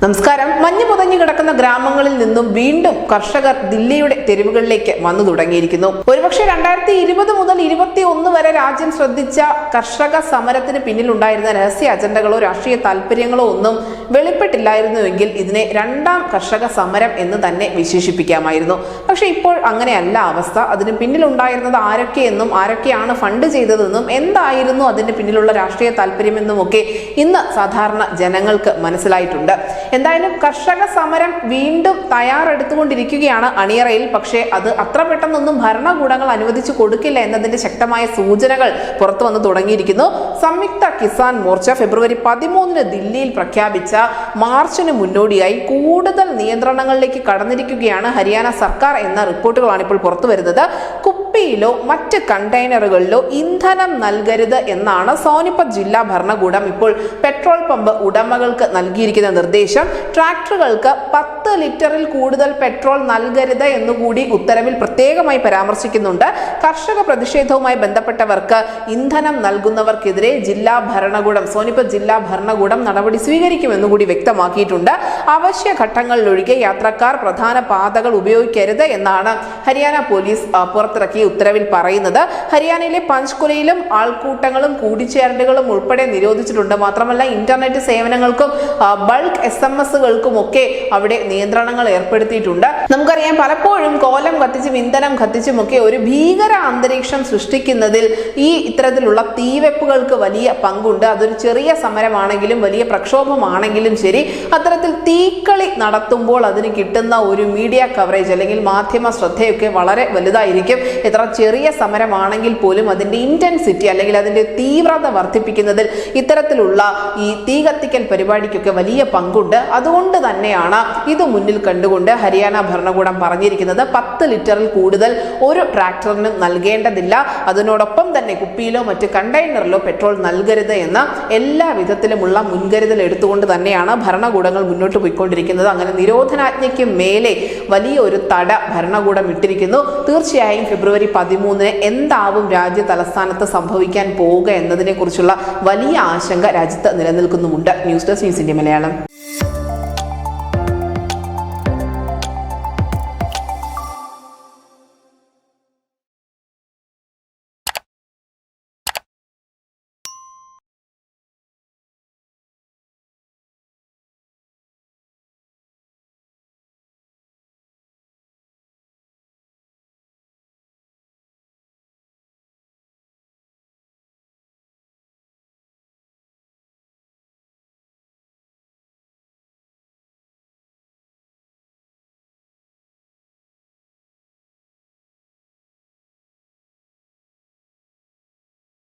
നമസ്കാരം. മഞ്ഞ് പുതഞ്ഞു കിടക്കുന്ന ഗ്രാമങ്ങളിൽ നിന്നും വീണ്ടും കർഷകർ ദില്ലിയുടെ തെരുവുകളിലേക്ക് വന്നു തുടങ്ങിയിരിക്കുന്നു. ഒരുപക്ഷെ 2020 മുതൽ 2021 വരെ രാജ്യം ശ്രദ്ധിച്ച കർഷക സമരത്തിന് പിന്നിലുണ്ടായിരുന്ന രഹസ്യ അജണ്ടകളോ രാഷ്ട്രീയ താല്പര്യങ്ങളോ ഒന്നും വെളിപ്പെട്ടില്ലായിരുന്നുവെങ്കിൽ ഇതിനെ രണ്ടാം കർഷക സമരം എന്ന് തന്നെ വിശേഷിപ്പിക്കാമായിരുന്നു. പക്ഷെ ഇപ്പോൾ അങ്ങനെയല്ല അവസ്ഥ. അതിന് പിന്നിലുണ്ടായിരുന്നത് ആരൊക്കെയെന്നും ആരൊക്കെയാണ് ഫണ്ട് ചെയ്തതെന്നും എന്തായിരുന്നു അതിന് പിന്നിലുള്ള രാഷ്ട്രീയ താല്പര്യമെന്നും ഒക്കെ ഇന്ന് സാധാരണ ജനങ്ങൾക്ക് മനസ്സിലായിട്ടുണ്ട്. എന്തായാലും കർഷക സമരം വീണ്ടും തയ്യാറെടുത്തുകൊണ്ടിരിക്കുകയാണ് അണിയറയിൽ. പക്ഷേ അത് അത്ര പെട്ടെന്നൊന്നും ഭരണകൂടങ്ങൾ അനുവദിച്ചു കൊടുക്കില്ല എന്നതിന്റെ ശക്തമായ സൂചനകൾ പുറത്തു വന്നു തുടങ്ങിയിരിക്കുന്നു. സംയുക്ത കിസാൻ മോർച്ച ഫെബ്രുവരി 13 ദില്ലിയിൽ പ്രഖ്യാപിച്ച മാർച്ചിന് മുന്നോടിയായി കൂടുതൽ നിയന്ത്രണങ്ങളിലേക്ക് കടന്നിരിക്കുകയാണ് ഹരിയാന സർക്കാർ എന്ന റിപ്പോർട്ടുകളാണ് ഇപ്പോൾ പുറത്തു വരുന്നത്. കുപ്പിയിലോ മറ്റ് കണ്ടെയ്നറുകളിലോ ഇന്ധനം നൽകരുത് എന്നാണ് സോനിപത് ജില്ലാ ഭരണകൂടം ഇപ്പോൾ പെട്രോൾ പമ്പ് ഉടമകൾക്ക് നൽകിയിരിക്കുന്ന നിർദ്ദേശം. ട്രാക്ടറുകൾക്ക് 10 ലിറ്ററിൽ കൂടുതൽ പെട്രോൾ നൽകരുത് എന്നുകൂടി ഉത്തരവിൽ പ്രത്യേകമായി പരാമർശിക്കുന്നുണ്ട്. കർഷക പ്രതിഷേധവുമായി ബന്ധപ്പെട്ടവർക്ക് ഇന്ധനം നൽകുന്നവർക്കെതിരെ ജില്ലാ ഭരണകൂടം സോനിപത് ജില്ലാ ഭരണകൂടം നടപടി സ്വീകരിക്കുമെന്നുകൂടി വ്യക്തമാക്കിയിട്ടുണ്ട്. അവശ്യ ഘട്ടങ്ങളിലൊഴികെ യാത്രക്കാർ പ്രധാന പാതകൾ ഉപയോഗിക്കരുത് എന്നാണ് ഹരിയാന പോലീസ് പുറത്തിറക്കിയ ഉത്തരവിൽ പറയുന്നത്. ഹരിയാനയിലെ പഞ്ച്കുലയിലും ആൾക്കൂട്ടങ്ങളും കൂടിച്ചേരലുകളും ഉൾപ്പെടെ നിരോധിച്ചിട്ടുണ്ട്. മാത്രമല്ല ഇന്റർനെറ്റ് സേവനങ്ങൾക്കും ബൾക്ക് SMS-കൾക്കും ഒക്കെ അവിടെ നിയന്ത്രണങ്ങൾ ഏർപ്പെടുത്തിയിട്ടുണ്ട്. നമുക്കറിയാം, പലപ്പോഴും കോലം കത്തിച്ചും ഇന്ധനം കത്തിച്ചും ഒക്കെ ഒരു ഭീകര അന്തരീക്ഷം സൃഷ്ടിക്കുന്നതിൽ ഈ ഇത്തരത്തിലുള്ള തീവെപ്പുകൾക്ക് വലിയ പങ്കുണ്ട്. അതൊരു ചെറിയ സമരമാണെങ്കിലും വലിയ പ്രക്ഷോഭമാണെങ്കിലും ശരി, അത്തരത്തിൽ തീക്കളി നടത്തുമ്പോൾ അതിന് കിട്ടുന്ന ഒരു മീഡിയ കവറേജ് അല്ലെങ്കിൽ മാധ്യമ ശ്രദ്ധയൊക്കെ വളരെ വലുതായിരിക്കും. എത്ര ചെറിയ സമരമാണെങ്കിൽ പോലും അതിന്റെ ഇന്റൻസിറ്റി അല്ലെങ്കിൽ അതിന്റെ തീവ്രത വർദ്ധിപ്പിക്കുന്നതിൽ ഇത്തരത്തിലുള്ള ഈ തീ കത്തിക്കൽ പരിപാടിക്കൊക്കെ വലിയ പങ്കുണ്ട്. അതുകൊണ്ട് തന്നെയാണ് ഇത് മുന്നിൽ കണ്ടുകൊണ്ട് ഹരിയാന ഭരണകൂടം പറഞ്ഞിരിക്കുന്നത് 10 ലിറ്ററിൽ കൂടുതൽ ഒരു ട്രാക്ടറിനും നൽകേണ്ടതില്ല. അതിനോടൊപ്പം തന്നെ കുപ്പിയിലോ മറ്റ് കണ്ടെയ്നറിലോ പെട്രോൾ നൽകരുത് എന്ന എല്ലാ വിധത്തിലുമുള്ള മുൻകരുതൽ എടുത്തുകൊണ്ട് തന്നെയാണ് ഭരണകൂടങ്ങൾ മുന്നോട്ട് പോയിക്കൊണ്ടിരിക്കുന്നത്. അങ്ങനെ നിരോധനാജ്ഞയ്ക്ക് മേലെ വലിയ ഒരു തട ഭരണകൂടം ഇട്ടിരിക്കുന്നു. തീർച്ചയായും ഫെബ്രുവരി 13 എന്താവും രാജ്യ തലസ്ഥാനത്ത് സംഭവിക്കാൻ പോവുക എന്നതിനെ കുറിച്ചുള്ള വലിയ ആശങ്ക രാജ്യത്ത് നിലനിൽക്കുന്നുമുണ്ട്. News desk news India Malayalam.